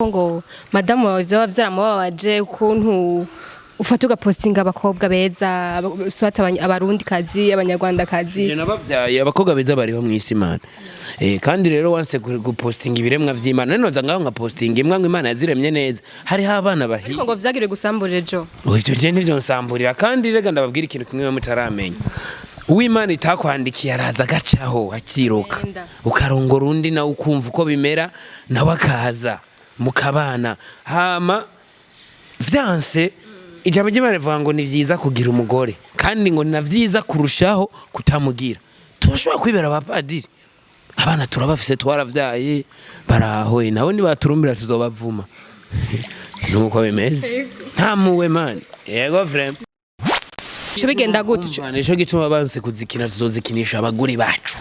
ngo madamu wawe vyaramubabaje ukuntu ufata ugapostinga abakobwa beza swata abarundi kazi abanyarwanda kazi je nabavyaye abakobwa beza bariho mwisi Imana kandi rero wanse gupostinga ibiremwa vy'Imana nenoza ngaho nga postinga imwe ngo Imana yaziremye neza hari ha abana bahiye ngo vyagire gusamburira jo ivyo je ntivyo nsamburira kandi rega ndababwira ikintu kimwe mutaramenya uw'Imana itakwandikiye araza gacaho akiruka ukarongora undi na ukumva uko bimera nawe akaza mukabana hama vyanse ijambo ry'Imana rivuga ngo ni vyiza kugira umugore kandi ngo na vyiza kurushaho kutamugira turashobora kwibera abapadiri abana turabafise twaravyaye baraho naho ni baturumbira tuzobavuma nuko bimeze nta muwe man yego vraiment cyo bigenda gute cyo gituma banse kuzikina tuzozikinisha abagore bacu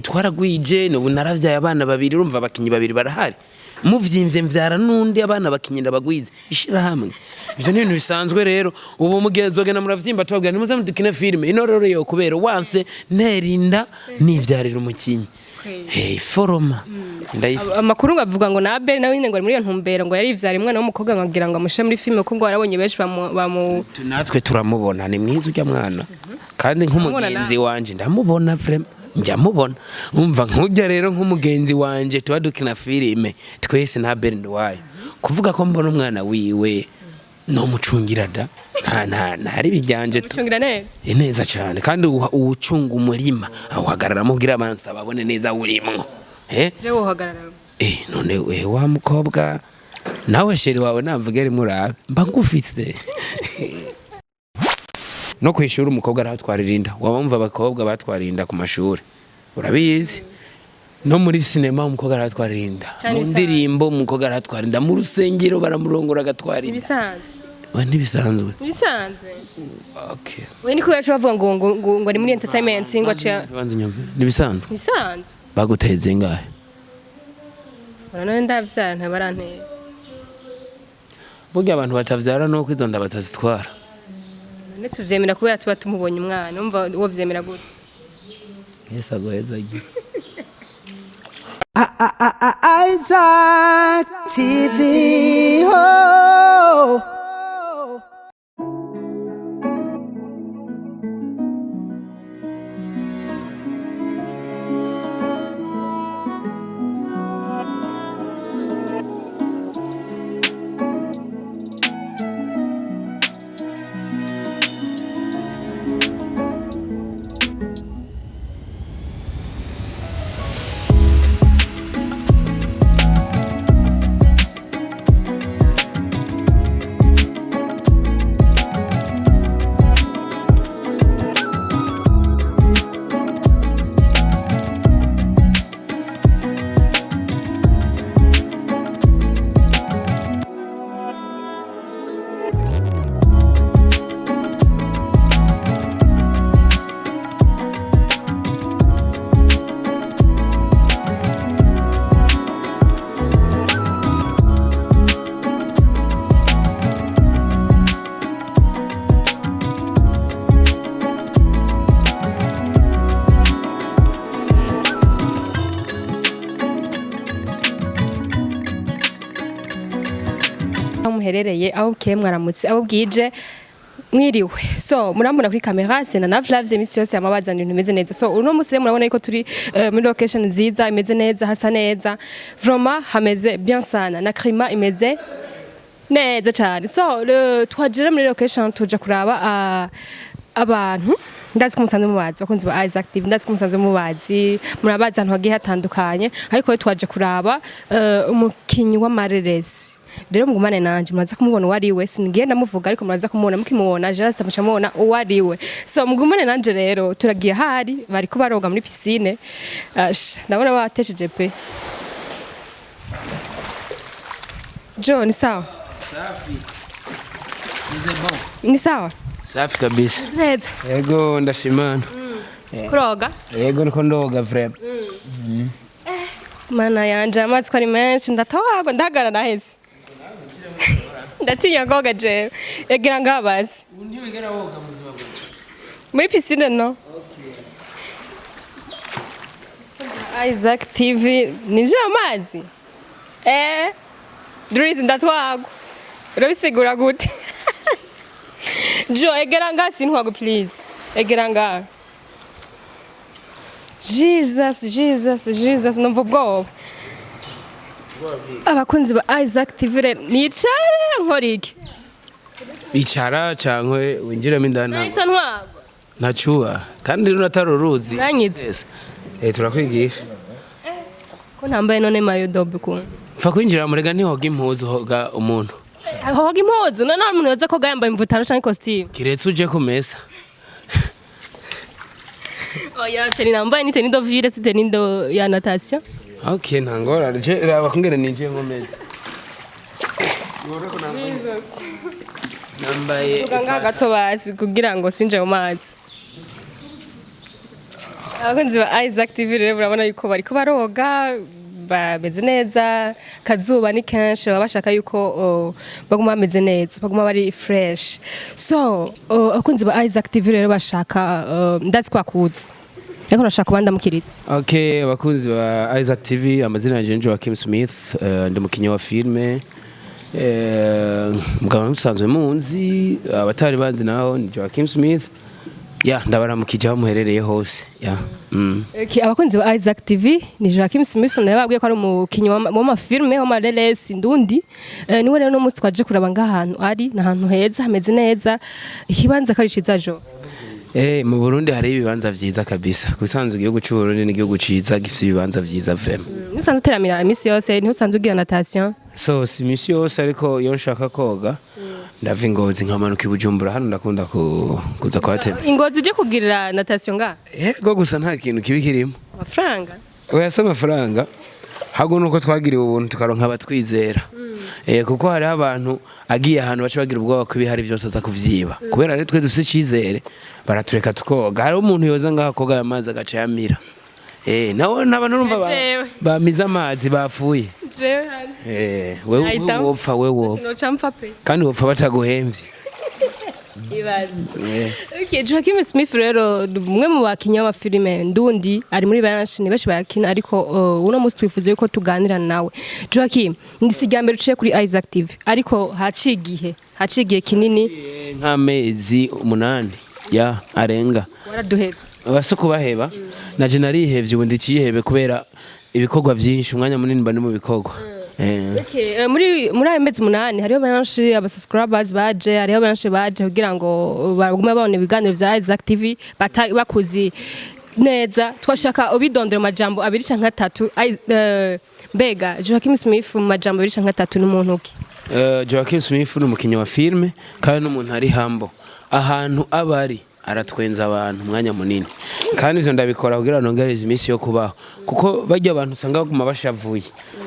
twaragwije n'ubu naravyaye abana babiri urumva abakinyi babiri barahari muvyimvye mvyara nundi abana bakinyira bagwize ishira hamwe ivyo ni ibintu bisanzwe rero ubu mugenzo gena muravyimba tubabwira ni muze mudukine filme ino rero yo kubera wanse nerinda nivyarira umukinyi foroma amakuru ngavuga ngo na Abel nawe nyine ngo muri iyo ntumbero ngo yari ivyara imwana w'umukobwa nkagira ngo amushe muri filme kuko ngo arabonye benshi natwe turamubona ni mwiza ujya mwana kandi nk'umugenzi wanje ndamubona vraiment njya mubona umva nkujya rero nk'umugenzi wanje tuba dukina filme twese na Abel wayo kuvuga ko mbona umwana wiwe no mucungira da ntari bijyanje mucungira neza cyane kandi uwucunga umurima ahagarara mugira abanza babone neza urimwo rero uhagarara none wa mukobwa nawe sheri wawe namvuge ari murabe mba ngufite no kwishura umukobwa aratwaririnda wabumva abakobwa batwarinda ku mashuri urabizi no muri sinema umukobwa aratwarinda mu ndirimbo umukobwa aratwarinda mu rusengero baramurongora agatwarinda ibisanzwe okay we niko yacu bavuga ngo ari muri entertainment ngo acha nibisanzwe baguteze ngahe none ndavyara ntabaranteye burya abantu batavyara no kwizonda batazitwara ne tuvyemera kubera tuba tumubonye umwana umva uwo vyemera gute Yes agoheza igi Isaac TV ho muherereye aho bukeye mwaramutse aho bwije mwiriwe so murambona kuri kamera sena na vlavye imisi yose yamabazana ibintu bimeze neza so uno musi murabona yuko turi muri location nziza imeze neza hasa neza vraiment hameze bien sana na climat imeze neza cyane so twajira muri location tuja kuraba abantu ndazi ko musanze mubazi bakunzi ba Isaac TV ndazi ko musanze mubazi murabazi ahantu hagiye hatandukanye ariko twaje kuraba umukinyi w'amareresi rero mugumane nanje muraza kumubona wari we sinigenda muvuga ariko muraza kumubona mukimubona just mucamubona wari we so mugumane nanje rero turagiye hari bariko baroga muri piscine ndabona batesheje pe John sawa safi ni sawa safi kabisa neza yego ndashimana kuroga yego niko ndoga vraiment mana yanje amazi ko ari menshi ndatawagwa ndahagarara hese ndatinya koga je egira ngabazi ntiwigera woga muzima muri piscine no Isaac TV nije amazi Drizzy ndatwagwa urabisigura gute Jo egera nga sintwago please egera nga Jesus numva ubwoba abakunzi ba Isaac TV nicare nkoriki icara cankwe winjiramo indani nahita ntwagwa ntacuba kandi rero ataruruzi Uranyitse? turakwigisha ko ntambaye none mayo dobe ku pfa kwinjira murega ntihoga impuzu hoga umuntu hoga impuzu none umuntu yoza koga yambaye imvutano canke costume kiretse uje ku mesa oya teni nambaye ni teni do vire si teni do ya natation okay ntangora je raba kungere ninjiye nkomeza Jesus nambaye Uganga gato basi kugira ngo sinje mu mazi. Abakunzi ba Isaac TV rero urabona yuko bariko baroga bameze neza kazuba ni kenshi baba bashaka yuko baguma bameze neza baguma bari fresh. So abakunzi ba Isaac TV rero bashaka ndazi kwakuza. Eko nashaka kubanda mukiritse. Okay abakunzi ba Isaac TV amazina ya Joachim Smith ndi mukinyi wa filme mugabo musanzwe munzi abatari bazi naho ni Joachim Smith ndabaramukije aho muherereye hose Okay abakunzi ba Isaac TV ni Joachim Smith nababwiye ko ari umukinyi wa mafilme wa marelesi ndundi niwe rero no musi twaje kuraba ngahantu ari nahantu heza hameze neza ikibanza kariciza jo mu Burundi hari ibibanza vyiza kabisa kusanzwe igihugu cy'u Burundi ni igihugu ciza gifite ibibanza vyiza vraiment musanzwe teramira imisi yose niho usanzwe ugira natation so si imisi yose ariko iyo nshaka koga ndava Ingozi nkamanuka i Bujumbura hano ndakunda kuza kwatema Ingozi je kugirira natation nga yego gusa nta kintu kibi kirimo amafaranga oya se amafaranga hago nuko twagiriwe ubuntu tukaronka abatwizera kuko hari abantu agiye ahantu baca bagira ubwoba ko ibihari byose aza kuvyiba kubera ari twe dufite icizere baratureka tukoga hari umuntu yoza ngaho koga amazi agaca yamira nawe n'abantu urumva bamiza amazi bapfuye wewe wopfa wewe kandi wopfa bataguhemvye Okay, Joachim Smith rero umwe mu bakinya wa filime ndundi ari muri benshi ni benshi bayakina ariko uno musi twifuze yuko tuganira nawe Joachim ndisigambere uciye kuri Isaac TV ariko hacigihe kinini nk'amezi 8 arenga waraduhebye basuko baheba naje narihevye ubundi ciyihebe kubera ibikorwa byinshi umwanya munini bari mu bikorwa Okay, muri ayo mezi 8 hariho benshi abasubscribers baje hariho benshi baje kugira ngo bagume babone ibiganiro vya Isaac TV bakuzi neza twashaka ubidondera majambo abiri canke 3 mbega Joachim Smith mu majambo abiri canke 3 n'umuntu ki Joachim Smith n'umukinyi wa filme kandi n'umuntu ari hambo ahantu abari aratwenza abantu umwanya munini kandi ivyo ndabikora kugira nongereze imisi yo kubaho kuko bajya abantu usanga baguma bashavuye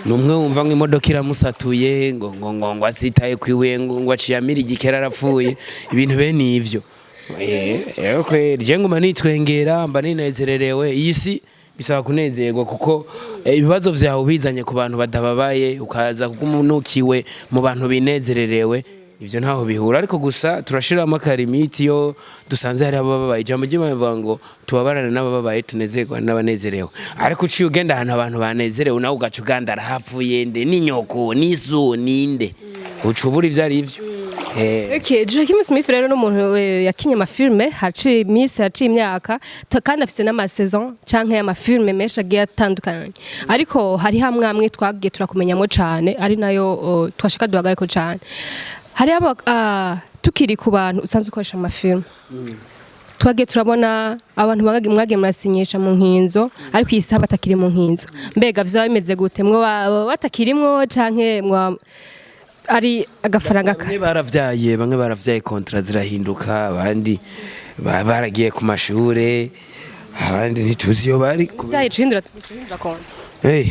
numwe wumva ngo imodoka iramusatuye ngo asitaye kwiwe ngo aciyamira igikera arapfuye ibintu bene ivyo kweli je nguma nitwengera mba ninezererewe iyisi bisaba kunezerwa kuko ibibazo vyawe bizanye ku bantu badababaye ukaza kumunukiwe mu bantu binezererewe ivyo ntaho bihura ariko gusa turashiramo akarimiti yo dusanze hari abababaye ijambo ry'Imana ngo tubabarane n'abababaye tunezerwa n'abanezerewe ariko uciye ugenda ahantu abantu banezerewe nawe ugaca uganda arahapfuye nde n'inyoko n'izu ninde ucubura ivyo ari ivyo Okay, Joachim Smith rero n'umuntu yakinye amafilme haci imisi haci imyaka kandi afise n'amasaison canke y'amafilme menshi agiye atandukanye ariko hari hamwe twagiye turakumenyamo cane ari nayo twashaka duhagariko cane hari tukiri ku bantu usanzwe ukoresha amafilme twagiye turabona abantu mwagiye murasinyisha mu nkinzo ariko iyi saha batakiri mu nkinzo mbega vyaba bimeze gute mwo batakirimwo canke ari agafaranga bamwe baravyaye kontra zirahinduka abandi baragiye ku mashure abandi ntituzi yo bari vyahindura kontra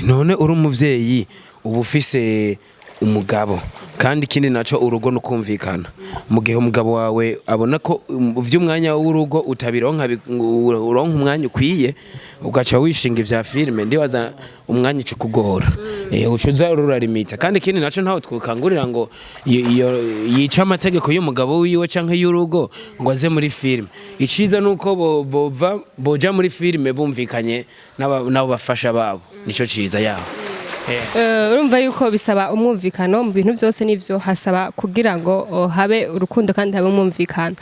none uri umuvyeyi uba ufise umugabo kandi ikindi naco urugo nukumvikana mu gihe umugabo wawe abona ko vy'umwanya w'urugo utabironka uronka umwanya ukwiye ugaca wishinga ivya filme ndibaza umwanya ukugora ucuza rurarimita kandi ikindi naco ntaho twukangurira ngo yica amategeko y'umugabo wiwe canke y'urugo ngo aze muri filme iciza nuko boja muri filme bumvikanye nabo bafasha babo nico ciza yaho urumva yuko bisaba umwumvikano mu bintu byose n'ivyo hasaba kugira ngo habe urukundo kandi habe umwumvikano.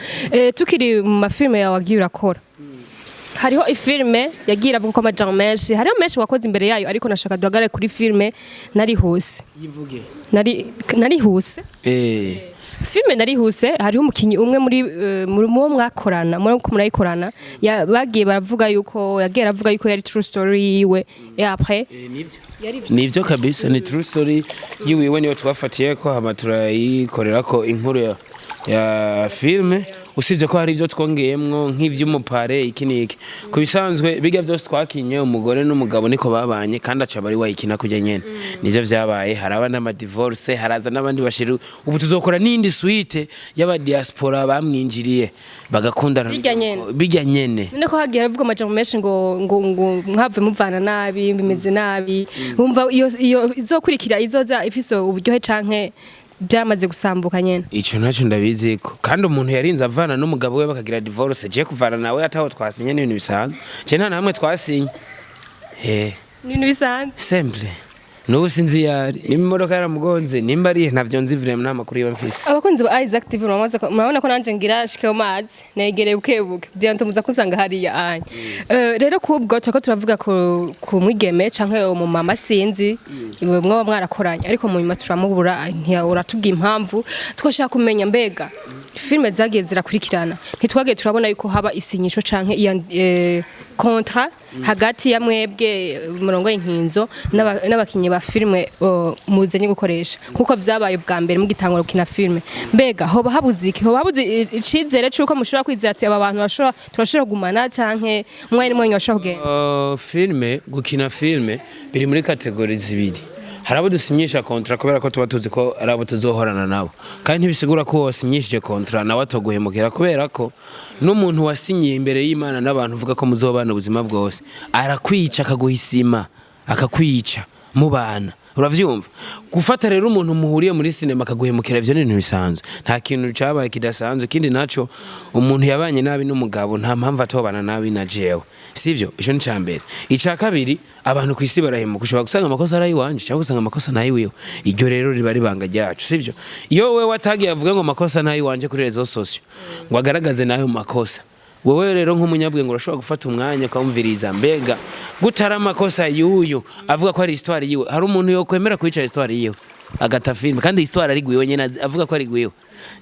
Tukiri mu mafilme yawe wagiye urakora, hariho ifilme yagira avuga ko amajambo menshi, hariho menshi wakoze imbere yayo, ariko nashaka duhagare kuri filme narihuse. Yivuge. Narihuse. Filme narihuse, hariho umukinyi umwe muri mu mwakorana, muri ko murayikorana, bagiye baravuga yuko yagiye avuga yuko yari true story yiwe, et après nivyo kabisa, ni true story yiwe niyo twafatiye ko hama turayikorera ko inkuru ya filme. Usibye ko hari ibyo twongeyemwo nk'ivy'umupare ikiniki. Kubisanzwe biga byose twakinye umugore n'umugabo niko babanye kandi aca bari wayikina kujya nyene. Nivyo vyabaye, haraba n'ama divorce, haraza n'abandi bashiru. Ubu tuzokora n'indi suite y'aba diaspora bamwinjiriye bagakundana bijya nyene. Niko hagiye avuga amajambo menshi ngo mwave muvana nabi, bimeze nabi. Umva iyo izokurikira izoza ifise uburyohe canke byamaze gusambuka nyene. Ico naco ndabizi ko kandi umuntu yarinze avana n'umugabo we bakagira divorce, je kuvana nawe ataho twasinye n'ibintu bisanzwe. Je nta namwe twasinye. N'ibintu bisanzwe. Simple. Nubu sinzi yari n'imodoka yaramugonze nimba ari ntavyo nzi vrem n'amakuru yiwe mfise. Abakunzi ba Isaac TV murabona ko nanje ngira shike mazi negereye bukebuke byantu muza kusanga hariya anye. Rero kubwo twako turavuga ku mwigeme canke mu mama sinzi iwe mwa mwarakoranye, ariko mu nyuma turamubura uratubwiye impamvu. Twashaka kumenya mbega filme zagiye zirakurikirana, ntitwagiye turabona yuko haba isinyisho canke iya contrat hagati ya mwebwe murongo y'inkinzo n'abakinyi ba filme muzenye gukoresha kuko vyabaye bwa mbere mu gitangura gukina filme. Mbega hoba habuze icizere cyuko mushobora kwizera ati aba bantu turashobora gumana canke mwari mwenye bashobora kugenda? Filme gukina filme biri muri kategori zibiri. Harabo dusinyisha kontra kubera ko tuba tuzi ko arabo tuzohorana nabo, kandi ntibisigura ko wasinyishije kontra nawe atoguhemukira, kubera ko n'umuntu wasinyiye imbere y'Imana n'abantu uvuga ko muzobana ubuzima bwose arakwica akaguhisima akakwica mu bana. Uravyumva? Gufata rero umuntu muhuriye muri sinema akaguhemukira ivyo n'ibintu bisanzwe, nta kintu cabaye kidasanzwe. Kindi naco umuntu yabanye nabi n'umugabo nta mpamvu atobana nabi na jewe, sivyo? Ico ni cambere. Ica kabiri, abantu kwisi barahemuka, ushobora gusanga amakosa ari iwanje cyangwa gusanga amakosa nayi wiwe. Iryo rero riba ribanga ryacu, sivyo? Iyo wewe watagiye avuga ngo amakosa nayi wanje kuri rezo sosio ngo agaragaze nayo makosa, wewe rero nk'umunyabwenge urashobora gufata umwanya ukamviriza mbega gutara amakosa yuyu avuga ko ari histoire yiwe. Hari umuntu yo kwemera kwica histoire yiwe agata film kandi histoire ari gwiwe nyene avuga ko ari gwiwe.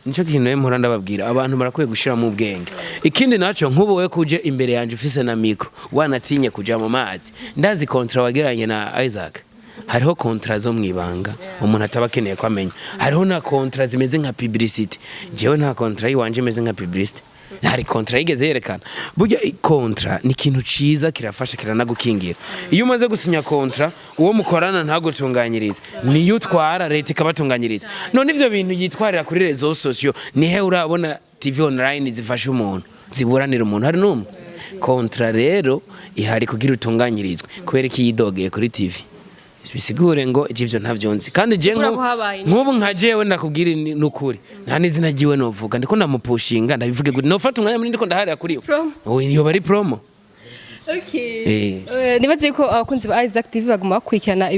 Nico kintu mpora ndababwira abantu barakwiye gushira mu bwenge. Ikindi naco nk'ubu we kuje imbere yanje ufise na micro wanatinye kuja mu mazi, ndazi kontra wagiranye na Isaac. Hariho kontra zo mwibanga umuntu atabakeneye ko amenya. Hariho na kontra zimeze nka publicity. Jewe nta kontra yiwanje imeze nka publicity. Hari kontra yigeze yerekana. Burya kontra ni ikintu ciza kirafasha kiranagukingira. Iyo umaze gusinya kontra uwo mukorana ntagutunganyiriza niyo utwara leta ikabatunganyiriza. None ivyo bintu yitwarira kuri rezo sosio nihe urabona TV online zifasha umuntu ziburanira umuntu hari numwe. Kontra rero ihari kugira utunganyirizwe kubera iki yidogeye kuri TV. Bisigure ngo ivyo ntavyonzi kandi je nk'ubu nka jewe ndakubwira n'ukuri nta n'izina giwe novuga ndiko ndamupushinga ndabivuge gute nofata umwanya muri ndiko ndaharira kuri yo iyo bari promo. Okay. Nibaze ko abakunzi ba Isaac TV baguma bakwikirana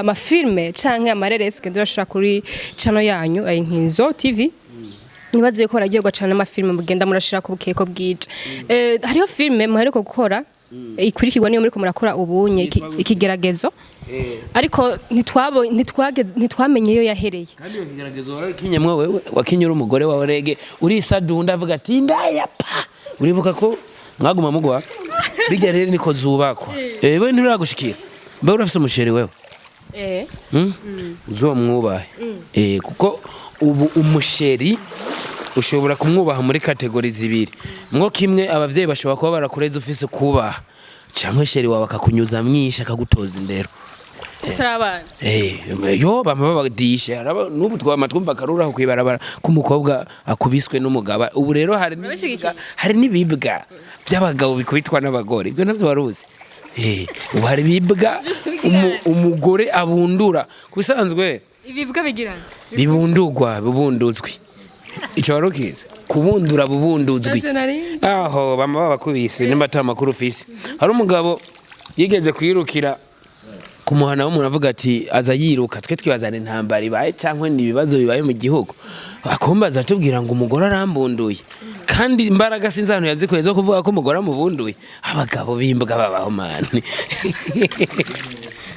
amafilme canke amareresi kende bashaka kuri channel yanyu ayinkinzo TV. Nibaze ko ragiye gacana amafilme mugenda murashira ku bukeko bwije. Hariho filme muheruka gukora ikurikirwa niyo muri ko murakora ubunye ikigeragezo, ariko ntitwamenye yo yahereye. Kandi yo kigeragezo warakinyemwe wewe wakinyura umugore wawe rege urisadunda avuga ati ndayapa, uribuka ko mwaguma mugwa bijya rero niko zubakwa. Wewe ntiragushikira mbe urafise umusheri wewe uzomwubahe kuko ubu umusheri ushobora kumwubaha muri kategori zibiri. Mwo kimwe abavyeyi bashobora kuba barakureza ufise kubaha cyangwa sheri wawe akakunyuza mwinshi akagutoza indero. Tarabana. Yo bama babadishe nubu twumva karura kwibarabara kumukobwa akubiswe n'umugaba. Ubu rero hari nibibwa by'abagabo bikubitwa n'abagore. Ibyo navyo waruzi. Ubu hari bibwa umugore abundura kubisanzwe. Ibibwa bigirana. Bibunduzwi. Ico warukize kubundura bubunduzwi. Aho bama babakubise nimba ta makuru ufise. Hari umugabo yigeze kwirukira kumuhana w'umuntu avuga ati aza yiruka twe twibazana intambara ibaye cyangwa ni ibibazo bibaye mu gihugu akumbaza atubwira ngo umugore arambunduye kandi imbaraga sinzano yazikuye zo kuvuga ko umugore amubunduye abagabo bimbwa babaho mani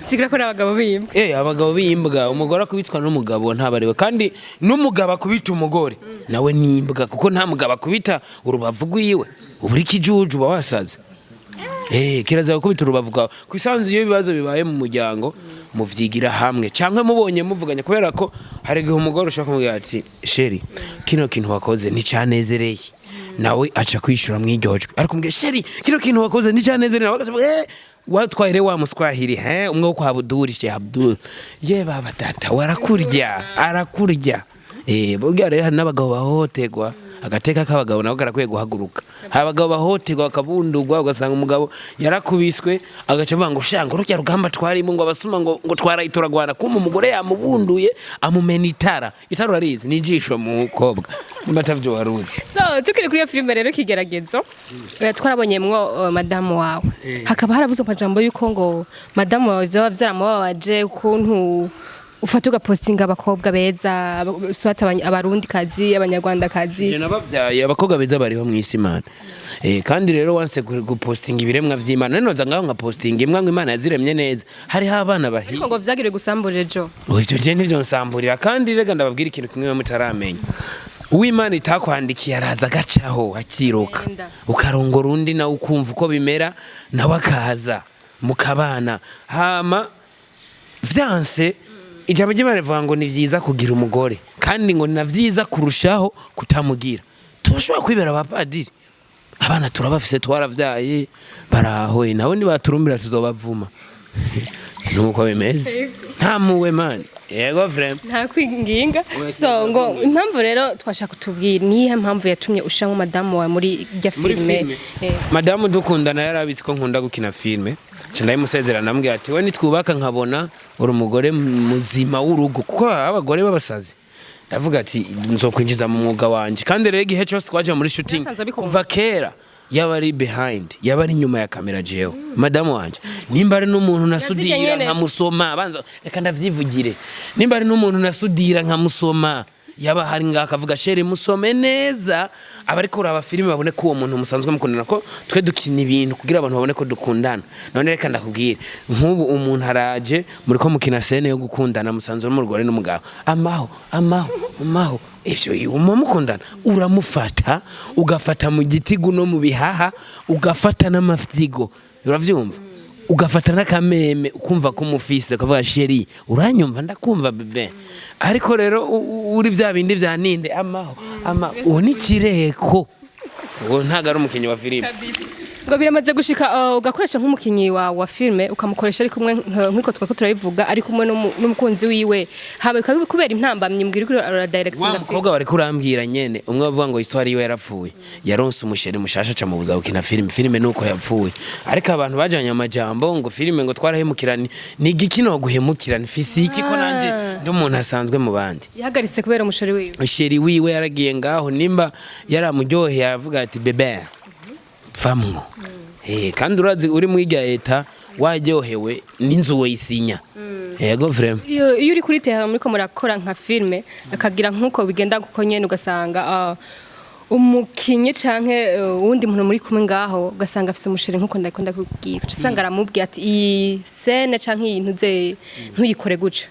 sigira ko abagabo bimbwa abagabo bimbwa umugore akubitwa n'umugabo ntabariwe kandi n'umugabo akubita umugore nawe nimbwa kuko nta mugabo akubita urubavu rwiwe uburi kijuju bawasaze kiraza gukubita urubavu kwawe kwisanzu iyo bibazo bibaye mu muryango muvyigira hamwe cyangwa mubonye muvuganya kubera ko hari gihe umugore ushaka kumubwira ati sheri kino kintu wakoze nticyanezereye nawe aca kwishura mwijojwe ariko mbwe sheri kino kintu wakoze nticyanezereye nawe watwaire wa muswahili umwe wo kwa Abdul Sheikh Abdul baba data warakurya arakurya bogya rero n'abagabo bahotegwa agateka k'abagabo nabo karakwiye guhaguruka abagabo bahotegwa akabundurwa ugasanga umugabo yarakubiswe agaca avuga ngo shanga urujya rugamba twarimo ngo abasuma ngo twarayitoragwana kuma umugore yamubunduye amumena itara rarizi n'ijisho mu mukobwa nibatavyo waruzi so tukiri kuri iyo filime rero kigeragezo twarabonyemwo madamu wawe hakaba haravuze amajambo yuko ngo madamu wawe byaba byaramubabaje ukuntu ufata ugapostinga abakobwa beza swata abarundi kazi abanyarwanda kazi nabavyaye abakobwa beza bariho mw'isi Imana kandi rero wanse gupostinga ibiremwa vy'Imana nenoza ngaho nka postinga imwe ngo Imana yaziremye neza hariho abana bahiye ngo vyagire gusamburira jo ivyo je nivyo nsamburira kandi rega ndababwira ikintu kimwe mutaramenya uw'Imana itakwandikiye araza agacaho akiruka ukarongora undi nawe ukumva uko bimera nawe akaza mukabana hama vyanse ijambo ry'Imana rivuga ngo ni vyiza kugira umugore kandi ngo na vyiza kurushaho kutamugira turashobora kwibera abapadiri abana turabafise twaravyaye barahoye nawe nibaturumbira tuzobavuma nuko bimeze nta muwe mani yego vrem nta kwinginga so ngo impamvu rero twashaka kutubwira nihe mpamvu yatumye ushamwe madamu wa muri rya filme madamu dukundana yarabitse ko nkunda gukina filme cyane musezerana namubwira ati we nitwubaka nkabona uri umugore muzima w'urugo kuko abagore babasazi ndavuga ati nzokwinjiza mu mwuga wanje kandi rero igihe cyose twaje muri shooting kuva kera yabari behind yabari nyuma ya kamera jewe madamu wanje nimba ari n'umuntu nasudira nkamusoma banza reka ndavyivugire nimba ari n'umuntu nasudira nkamusoma yaba hari ngakavuga sheri musome neza abariko uraba filime babone ko uwo muntu musanzwe mukundana ko twe dukina ibintu kugira abantu babone ko dukundana none reka ndakubwira nk'ubu umuntu araje muri ko mukina scene yo gukundana musanzwe n'umugore n'umugabo amaho ivyo mukundana uramufata ugafata mu gitigu no mu bihaha ugafata n'amafyigo uravyumva ugafata n'akameme ukumva ko umufise ukavuga sheri uranyumva ndakumva bebe ariko rero uri vya bindi vya ninde uwo ni kireko uwo ntago ari umukinyi wa filime ngo biramaze gushika ugakoresha nk'umukinyi wa filme ukamukoresha ari kumwe nk'iko twako turabivuga ari kumwe n'umukunzi wiwe habe kubera intambamye mbwira ko ara directing umukobwa bari kurambwira nyene umwe bavuga ngo histoire yiwe yarapfuye yaronse umusheri mushasha ca mubuza gukina filme nuko yapfuye ariko abantu bajanye amajambo ngo filme ngo twarahemukirani ni igikino guhemukirana fisiki ko nanje ndi umuntu asanzwe mu bandi yahagaritse kubera umusheri wiwe yaragiye ngaho nimba yaramuryohe yavuga ati bebe famwo kandi urazi uri mwiga leta waryohewe n'inzu wayisinya yego vraiment iyo uri kuri teha muri ko murakora nka filme akagira nkuko bigenda guko nyene ugasanga umukinyi canke uwundi muntu muri kumwe ngaho ugasanga afise umusheri nkuko ndakunda kubwira usanga aramubwiye ati iyi scene canke iyi ntuze ntuyikore guca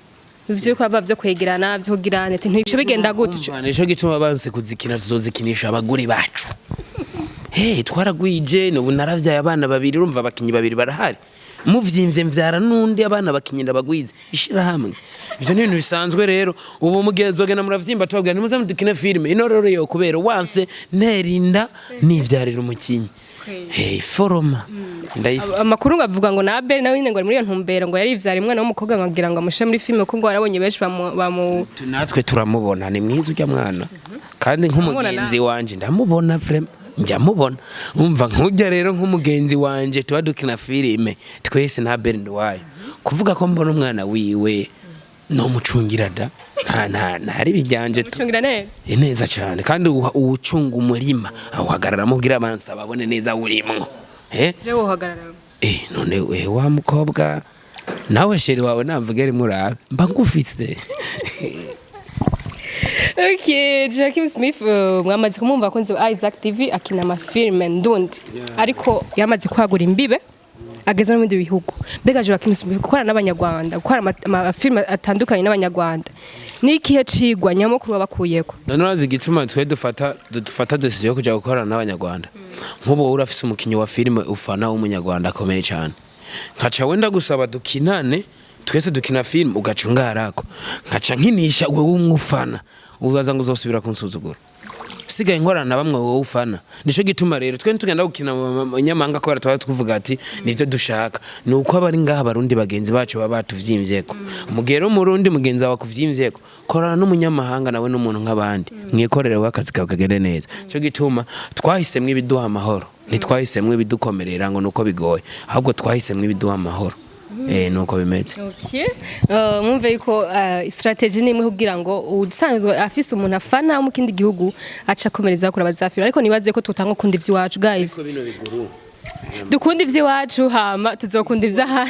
ivyo ko bavyo kwegerana byo kugirana ati ntico bigenda gutyo nico gituma banse kuzikina tuzozikinisha abagore bacu twaragwije n'ubu naravyaye abana babiri urumva abakinyi babiri barahari muvyimvye mvyara nundi abana bakinyira bagwize ishira hamwe ivyo ni ibintu bisanzwe rero ubu mugenzogena muravyimba tubabwira nimuze mudukine filme ino rero yo kubera wanse nerinda nivyarira umukinyi foroma amakuru ngavuga ngo na Abel nawe nyine ngo muri iyo ntumbero ngo yari ivyara umwana w'umukobwa nkagira ngo amushe muri filme kuko ngo arabonye benshi natwe turamubona ni mwiza ujya mwana kandi nk'umugenzi wanje ndamubona vraiment njya mubona umva nkujya rero nk'umugenzi wanje tuba dukina filime twese na Abel wayo kuvuga ko mbona umwana wiwe no mucungirada ntari bijyanje mucungira neza cyane kandi uwucunga umurima ahagarara mugira abanza babone neza urimwo rero uhagarara none wa mukobwa nawe sheri wawe namvuge rimwe urabe mba ngufite. Okay, Joachim Smith mwamaze kumumva akunze Isaac TV akina amafilme ndundi ariko yamaze kwagura imbibe ageza no mu bindi bihugu. Mbega Joachim Smith gukora n'abanyarwanda gukora amafilme atandukanye n'abanyarwanda ni ikihe cigwa nyamukuru wabakuyeko? None urazi igituma twe dufata decision yo kuja gukorana n'abanyarwanda. Nk'ubu urafise umukinyi wa filme ufana w'umunyarwanda akomeye cyane, nkaca wenda gusaba dukinane twese dukina film ugacunga harako, nkaca nkinisha wewe umufana ubaza ngo uzosubira kunsuzugura, sigaye nkorana bamwe wowe ufana. Nico gituma rero twe tugenda gukina nyamanga ko twaba tuvuga ati nivyo dushaka nuko abari ngaha barundi bagenzi bacu baba batuvyiimvyeko. Mugero murundi mugenzi wawe kuvyiimvyeko korana n'umunyamahanga nawe n'umuntu nk'abandi mwikorere wakazi kagende neza. Nico gituma twahisemwe ibiduha amahoro, ntitwahisemwe ibidukomerera ngo nuko bigoye, ahubwo twahisemwe ibiduha amahoro. Nuko bimeze. Okay. Mwumve yuko strategy nimwe kugira ngo usanzwe afise umuntu afana mu kindi gihugu aca komereza kuri abazafira, ariko nibaze ko tutanga kundi ivyiwacu guys. Ariko bino biguru. Dukunda ivyiwacu hama tuzokunda ivyaha.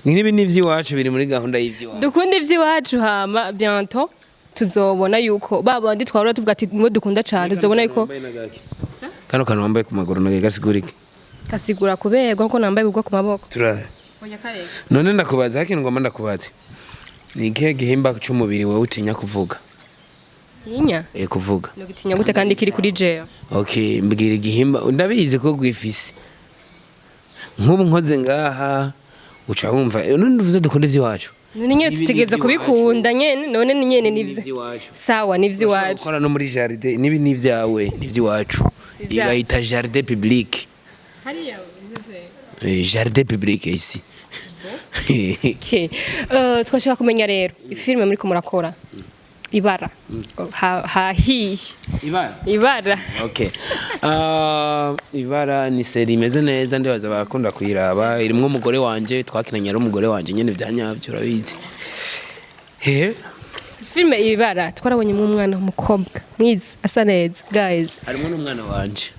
Nibi n'ivyiwacu biri muri gahunda y'ivyiwacu. Dukunda ivyiwacu hama bientôt tuzobona yuko babandi twahora tuvuga ati mwe dukunda cyane tuzobona yuko kano wambaye ku maguru no gasigurike. Kasigura kuberwa ko nambaye ubwo ku maboko. Turare. None ndakubaza hakintu ngomba ndakubaza. Ni ikihe gihimba cy'umubiri wowe utinya kuvuga? Inya? Kuvuga. No gitinya gute kandi kiri kuri jeyo. Okay, mbwira igihimba ndabizi ko gwifise. Nk'ubu nkoze ngaha uca wumva none uvuze dukunda ivyiwacu. None nyene tutegeza kubikunda nyene none ni nyene nivyo. Sawa nivyiwacu. Ukora no muri jardin nibi nivyawe nivyiwacu. Ibayita jardin public. Hariya jardin public ici. Okay. Twashaka kumenya rero ifilme muri ko murakora ibara hahiye ibara. Okay. Ibara ni seri imeze neza ndibaza barakunda kuyiraba, irimwe umugore wanje twakinanye ari umugore wanje nyene vyanyavyo urabizi. Filme ibara twarabonye mu mwana w'umukobwa mwiza asa neza guys. Harimo n'umwana wanje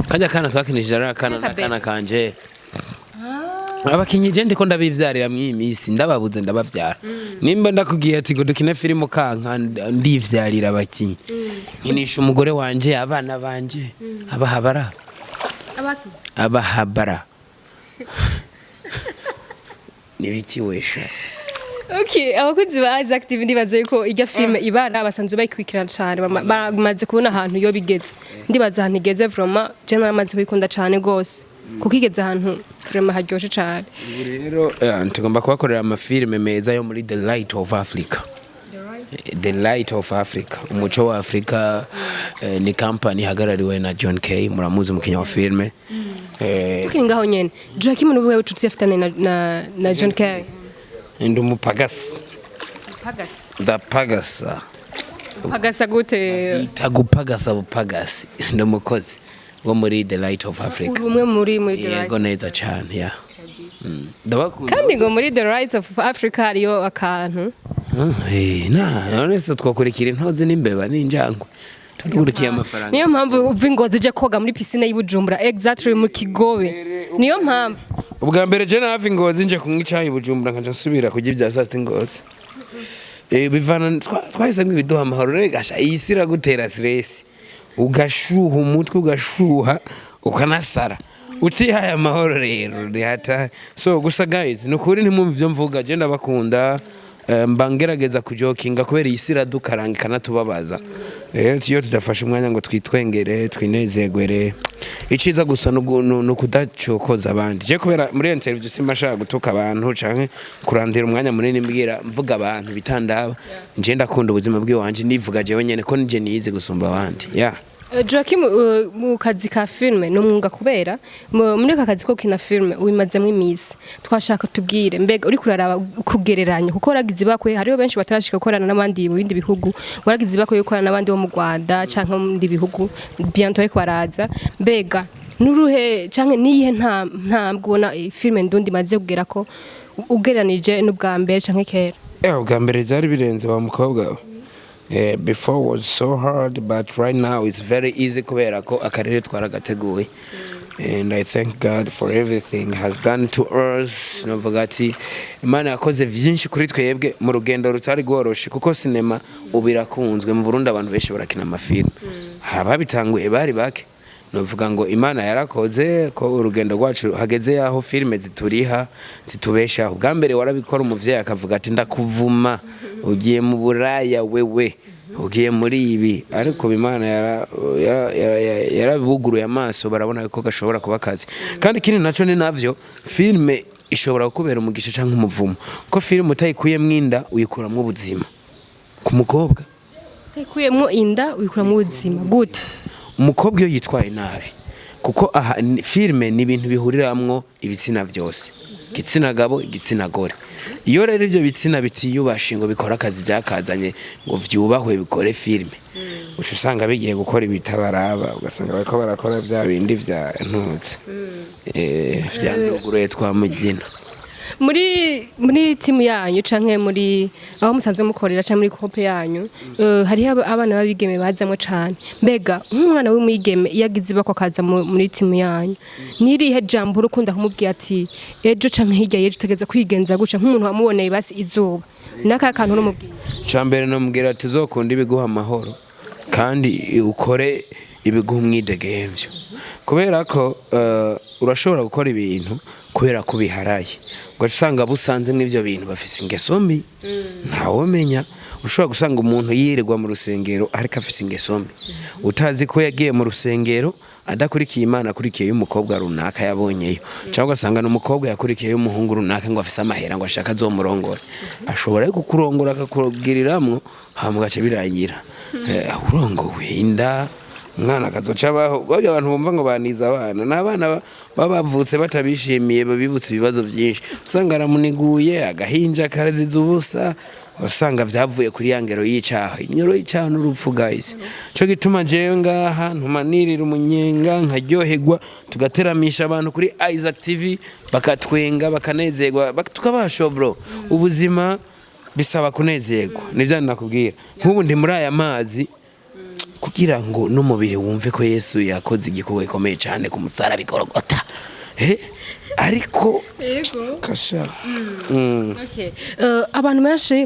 kajya kana twakinishije ari akana kanje. Abakinyi je ndiko ndabivyarira mwimisi ndababuze ndabavyara. Nimba ndakugiye ati ngo dukine filime kanka ndivyarira abakinyi. Nkinisha umugore wanje abana banje abahabara. Abahabara. Nibiki wesha. Okay, abakunzi ba Isaac TV ndibaza yuko ijya filme ibara basanzwe bayikwikirana cyane bamaze kubona ahantu yo bigeze. Ndibaza ahantu igeze vraiment je naramaze kwikunda cyane gose. Kuko igeze ahantu vraiment haryoshe cyane. Rero tugomba kubakorera amafilme meza yo muri The Light of Africa. The Light of Africa. Umuco wa Afrika ni company hagarariwe na John K. Muramuzi mukinya wa filme. Tukiri ngaho nyene. Joachim n'ubuwe tuti afitane na John K. Ndi umupagasi. Pagasi. Ndapagasa. Pagasa gute? Itagupagasa bupagasi. Ndi umukozi wo muri The Light of Africa. Urumwe muri The Light. Yego neza cyane ya. Kandi ngo muri The Light of Africa hariyo akantu. None twakurikira intozi n'imbeba n'injangwe. Tugurikiye amafaranga. Niyo mpamvu uva ingozi je koga muri piscine y'Ibujumbura exactly mu Kigobe. Niyo mpamvu. Ubwa mbere je navi ingozi nje kunywa icyayi Bujumbura nkaje nsubira kujya ibya saa sita ingozi. Bivana twahisemwe ibiduha amahoro rero gasha yisira gutera stress. Ugashuha umutwe ugashuha ukanasara. Utihaye amahoro rero ni hata. So gusa guys nukuri ntimumva ivyo mvuga je ndabakunda. Mbangerageza kujokinga kubera isira dukaranga kanatubabaza. Iyo tudafasha umwanya ngo twitwengere twinezegwere iciza gusa no kudacokoza abandi. Je kubera muri interview simashaka gutuka abantu canke kurandira umwanya munini mbwira mvuga abantu bitandaba. Nje ndakunda ubuzima bw'iwanje nivuga jewe nyene ko nije niyize gusumba abandi. Joachim mu kazi ka filme no mwunga kubera muri ka kazi ko kina filme ubimazemo imisi twashaka tubwire mbega uri kuraraba kugereranya kuko ragize bakwe hariho benshi batarashika gukorana n'abandi mu bindi bihugu waragize bakwe gukorana n'abandi bo mu Rwanda canke mu bindi bihugu bientôt ariko baraza mbega nuruhe canke niyihe ntambwona filme ndundi maze kugera ko ugeranije n'ubwa mbere canke kera. Ubwa mbere zari birenze wa mukobwa. Before was so hard but right now it's very easy kubera ko akarere twaragateguwe. and I thank God for everything has done to us. Novuga ati Imana yakoze vyinshi kuri twebwe mu rugendo rutari rworoshe kuko sinema ubirakunzwe mu Burundi abantu benshi barakina amafilm ababitanguye bari bake novuga ngo Imana yarakoze ko urugendo rwacu hageze yaho filme zituriha zitubesha ubwa mbere warabikora umuvyeyi akavuga ati ndakuvuma ugiye mu buraya wewe ugiye muri ibi ariko Imana yarabuguruye amaso barabona ko gashobora kuba kazi kandi kindi naco ni navyo filme ishobora kubera umugisha canke umuvumo ko filme utayikuyemwo inda uyikuramwo ubuzima ku mukobwa utayikuyemwo inda uyikuramwo ubuzima gute umukobwa iyo yitwaye nabi kuko aha filme ni ibintu bihuriramwo ibitsina vyose igitsina gabo igitsina gore iyo rero ivyo bitsina bitiyubashe ngo bikora akazi byakazanye ngo vyubahwe bikore filme usanga bigiye gukora ibitabaraba ugasanga bariko barakora vya bindi vya ntuze vya nduguruye twamugina muri timu yanyu canke muri aho musanzwe mukorera canke muri groupe yanyu hari abana babigeme bazamwe cane mbega nk'umwana w'umwigeme yagize bako kaza muri timu yanyu nirihe jambo rukunda kumubwira ati ejo canke hirya yejo tegeza kwigenza guca nk'umuntu wamuboneye basi izuba naka kantu rumubwira cambere no mubwira ati uzokunda ibiguha amahoro kandi ukore ibiguha umwidegemvyo kubera ko urashobora gukora ibintu kubera ko biharaye ugasanga busanzemwe ivyo bintu bafise ingeso mbi ntawe menya ushobora gusanga umuntu yirirwa mu rusengero ariko afise ingeso mbi utazi ko yagiye mu rusengero adakurikiye Imana akurikiye y'umukobwa runaka yabonyeyo cyangwa ugasanga n'umukobwa yakurikiye y'umuhungu runaka ngo afise amahera ngo ashaka azomurongora ashobora kukurongora akakugiriramwo hama gace birangira urongowe inda mwana kazoca baho bajya abantu bumva ngo baniza abana n'abana babavutse batabishimiye babibutse ibibazo byinshi usanga aramuniguye agahinja karaziza ubusa usanga vyavuye kuri yangero yicaho inyoro yicaho n'urupfu guys cyo gituma jewe ngaha ntumanirira umunyenga nkaryoherwa tugateramisha abantu kuri Isaac TV bakatwenga bakanezerwa tukabasho bro ubuzima bisaba kunezerwa nivyo nakubwira nk'ubu ndi muri aya mazi kugira ngo n'umubiri wumve ko Yesu yakoze igikorwa gikomeye cyane ku musaraba bikorogota ariko kasha okay abantu benshi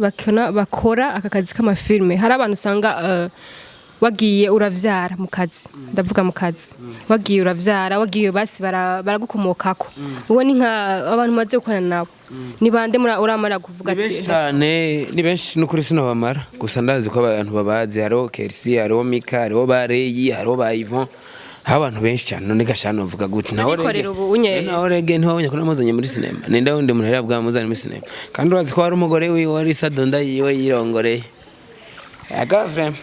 bakora aka kazi k'amafilme hari abantu usanga wagiye uravyara mu kazi ndavuga mu kazi wagiye uravyara wagiye basi baragukomokako uwo ni nka abantu maze gukorana nabo ni bande uramara kuvuga ati cyane ni benshi n'ukuri sino bamara gusa ndazi ko abantu babazi haro Kersi haro Mika haro Bareyi haro ba Yvon abantu benshi cyane none gashano mvuga gute naho rege ntabonye ko namuzanye muri cinema ninde wundi muntu yari bwamuzanye muri cinema kandi urazi ko hari umugore wiwe wari Sadonda yiwe yirongoreye agavre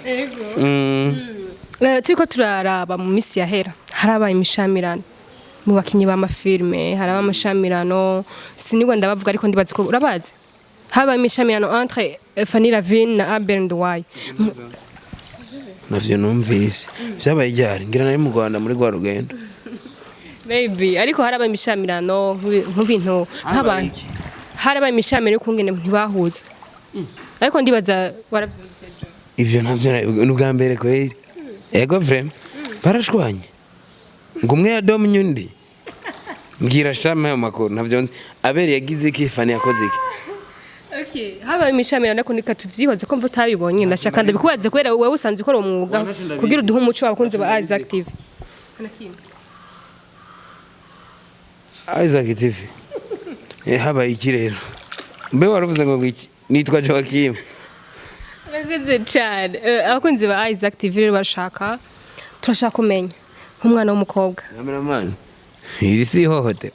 turiko turaraba mu misi yahera harabaye imishamirano mu bakinyi b'amafilme haraba amashamirano sinigwa ndabavuga ariko ndibazi ko urabazi habaye imishamirano entre Fanny Lavine na Abel Ndwaye navyo numvise vyabaye ryari ngira nari mu Rwanda muri gwa rugendo maybe ariko harabaye imishamirano nk'ibintu nk'abantu harabaye imishamirano kungene ntibahuza ariko ndibaza waravyumvise ivyo navyo n'ubwa mbere ko ego vrem barashwanye ngo umwe yadom nyundi mbwira shama amakuru navyo nzi Abel yagize iki Fanny yakoze iki okay haba imishamirano ko nika tuvyihoze ko mvu tabibonye ndashaka ndabikubaze kwera wewe usanzwe ukora umwuga kugira uduhe umuco wabakunze ba Isaac TV Isaac TV haba iki rero mbe waravuze ngo iki nitwa Joachim Urakoze cyane abakunzi ba Isaac TV rero bashaka turashaka kumenya nk'umwana w'umukobwa cameraman iri si hohote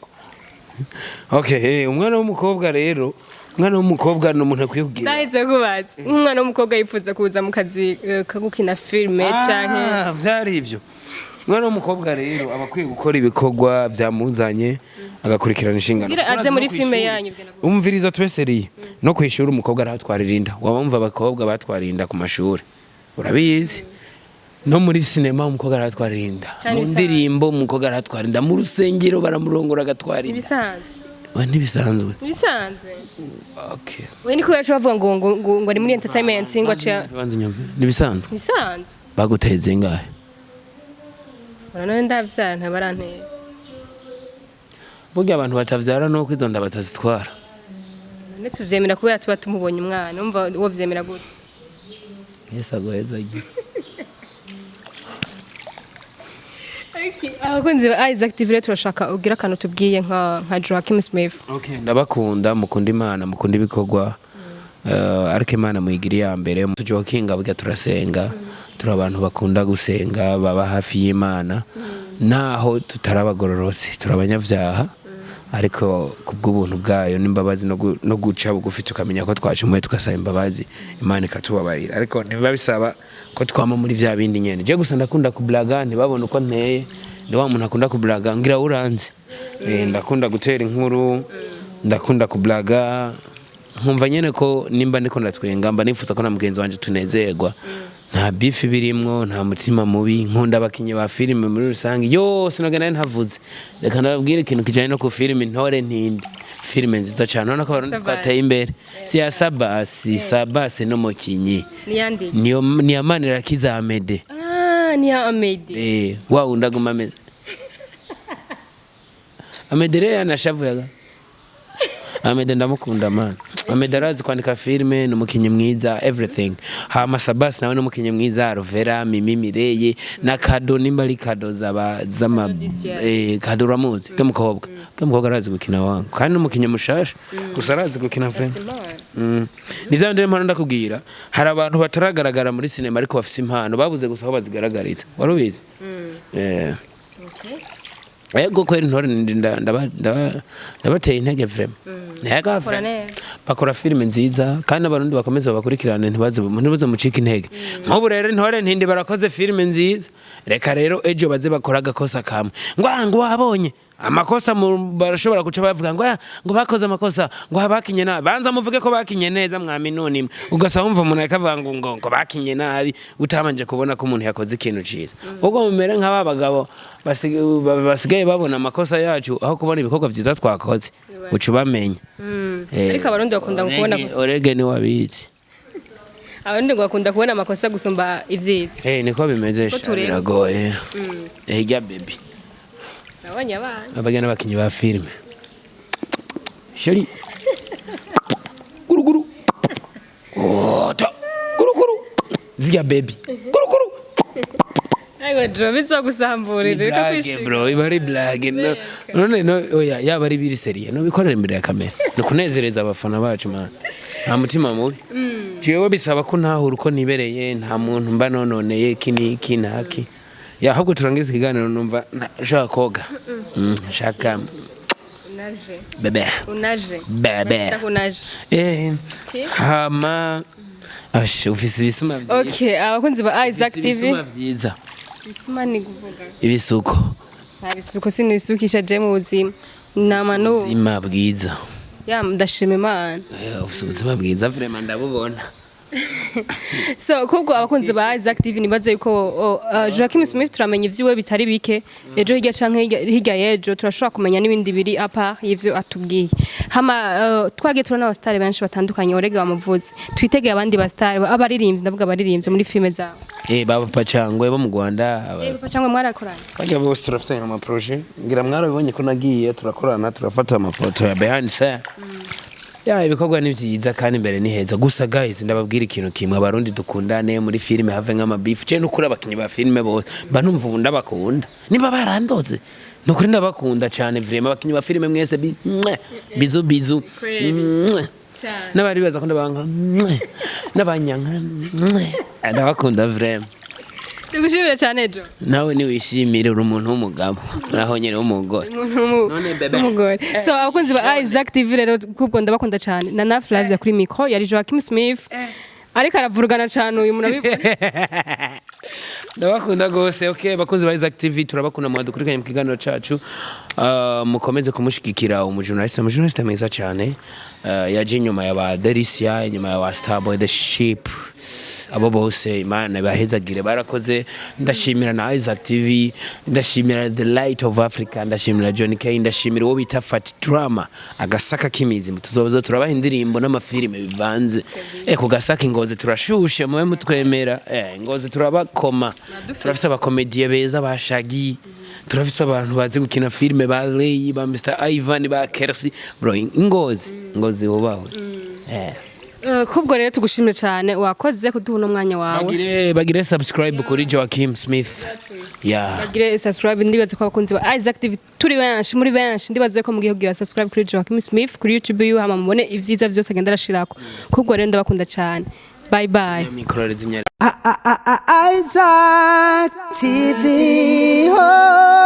okay umwana w'umukobwa rero umwana w'umukobwa n'umuntu akwiye kugira ndaheze kubaza umwana w'umukobwa yifuza kuza mu kazi kagukina filme canke vyari ivyo umwana w'umukobwa rero abakwiye gukora ibikorwa vyamuzanye agakurikirana inshingano aze muri filme yanyu umviriza tweseriye no kwishura umukobwa aratwaririnda wabumva abakobwa batwarinda ku mashuri urabizi no muri cinema umukobwa aratwarinda mu ndirimbo umukobwa aratwarinda mu rusengero baramurongora agatwarinda ibisanzwe ntibisanzwe okay we niko yacu bavuga ngo ari muri entertainment ngo acha nibisanzwe baguteze ngahe none ndavyara ntabarantera burya abantu batavyara no kwizo nda batazitwara Tuvyemera kubera tuba tumubonye umwana umva wo vyemera gute Yesu agoheza igi abakunzi ba Isaac TV rero turashaka ugira akantu tubwiye nka Joachim Smith. Okay, ndabakunda mukunda Imana mukunda ibikorwa ariko Imana muyigiri ya mbere tujokinga burya turasenga turi abantu bakunda gusenga baba hafi y'Imana naho tutarabagororose turabanyavyaha ariko kubw'ubuntu bwayo n'imbabazi no guca bugufi tukamenya ko twacumuye tugasaba imbabazi Imana ikatubabarira ariko ntibiba bisaba ko twama muri vya bindi nyene je gusa ndakunda kublaga ntibabona uko nteye ndi wa muntu akunda kublaga ngira uranze ndakunda gutera inkuru ndakunda kublaga nkumva nyene ko nimba ndiko ndatwenga mba nifuza ko na mugenzi wanje tunezerwa nta beef birimwo nta mutima mubi nkunda abakinyi ba filime muri rusange yose nagana ntavuze reka nababwire ikintu kijanye no ku filime Ntore Ntindi filime nziza cyane none ko barundi twateye imbere si ya Sabasi no mukinyi ni Amanira Kiza Amede ni ya Amede wa undaguma Amede Amede rero yanashavuyaga Amede ndamukunda man Amede arazi kwandika filime n'umukinyi mwiza everything hama Sabasi nawe n'umukinyi mwiza Rovera Mimi Mireye na Kado nimba ari Kado zama Kado Ramuzi kemukobwa arazi gukina wangu kandi n'umukinyi mushasha gusa arazi gukina film nivyo ndere mpano ndakubwira hari abantu bataragaragara muri cinema ariko bafise impano babuze gusa aho bazigaragariza warubizi Ego kweli Ntore ndabateye intege vraiment Nega bakora filime nziza kandi abarundi bakomeza bakurikirane ntibaze mucika intege nk'ubu rero Ntore Ntindi barakoze filime nziza reka rero ejo baze bakora agakosa kamwe ngo wabonye amakosa barashobora guca bavuga ngo bakoze amakosa ngo bakinye nabi banza muvuge ko bakinye neza mwami none ugasaba umva umuntu akavuga ngo bakinye nabi utamanje kubona ko umuntu yakoze ikintu ciza ubwo mumere nk'aba bagabo basigaye babona amakosa yacu aho kubona ibikorwa vyiza twakoze ucu bamenya ariko abarundi bakunda kubona orege ni wabizi abandi ngo bakunda kubona amakosa gusumba ivyiza niko bimeze biragoye hirya baby abagana bakinyi ba filime sheri guru guru ziga baby guru ayo drobizo gusamburira reka kwishima bro ibari blague none oya yaba ari biri serie no bikorera imbere ya kamera no kunezereza abafana bacu man nta mutima mubi jewe bisaba ko ntahura uko nibereye nta muntu mba nononeye kinaki ya ahubwo turangiza ikiganiro numva nshaka koga shaka bebe hama ufise ibisuma vyiza okay abakunzi ba Isaac TV ibisuma vyiza ibisuma ni kuvuga ibisuko nta bisuko sinisukisha je mu buzima namanu ubuzima bwiza ndashima Imana ufise ubuzima bwiza vraiment ndabubona so kubwo abakunzi ba Isaac TV nibaze yuko Joachim Smith turamenye ivyiwe bitari bike ejo hirya canke hirya yejo turashobora kumenya n'ibindi biri apa y'ivyo atubwiye hama twagiye turana abastari benshi batandukanye orege bamuvuze twitegeye abandi bastari abaririmbyi ndavuga abaririmbyi muri filme zabo baba pacangwe bo mu Rwanda pacangwe mwarakoranye bajya bose turafite ama projet ngira mwarabibonye ko nagiye turakorana turafata amafoto ya behind scene ibikorwa ni vyiza kandi imbere ni heza gusa guys ndababwira ikintu kimwe abarundi dukundane muri filime have nk'ama beef cyo nukuri abakinyi ba filime bose banumva ubu ndabakunda niba barandoze nukuri ndabakunda cyane vraiment abakinyi ba filime mwese bizu n'abari baza kunda banga n'abanyanka ndabakunda vraiment Tugushimire cyane Jo. Nawe ni wishimire uri umuntu w'umugabo. Naho nyene w'umugore. None bebe. Umugore. So abakunzi ba Isaac TV rero kubwo ndabakunda cyane. Na Naf Live kuri micro yari Joachim Smith. Ariko aravurugana cyane uyu murabibona. Ndabakunda gose. Okay, bakunzi ba Isaac TV turabakunda mwadukurikanye mu kiganiro cacu. Mukomeze kumushigikira umujournaliste mwiza cyane. Yaje nyuma ya ba Delisia, nyuma ya wa Starboy the Sheep. Abo bose Imana bahezagire barakoze. Ndashimira na Isaac TV, ndashimira The Light of Africa, ndashimira John K, ndashimira wo bita Fat Drama, agasaka kimizi tuzobaza turabaha indirimbo n'amafilime bivanze. Ku gasaka Ngozi turashushe mwe mutwemera. Ngozi turabakoma. Turafise abakomedie beza bashagi. turafite abantu bazi gukina filme ba Ray ba Mr Ivan ba Kersi bro ingozi wobawe kubwo rero tugushimire cyane wakoze kuduha no mwanya wawe bagire subscribe kuri Joachim Smith bagire subscribe ndibaze ko abakunzi ba Isaac TV turi benshi muri benshi ndibaze ko mugiye kugira subscribe kuri Joachim Smith kuri YouTube hama mubone ivyiza byose agenda arashirako kubwo rero ndabakunda cyane bye bye Isaac TV. Oh.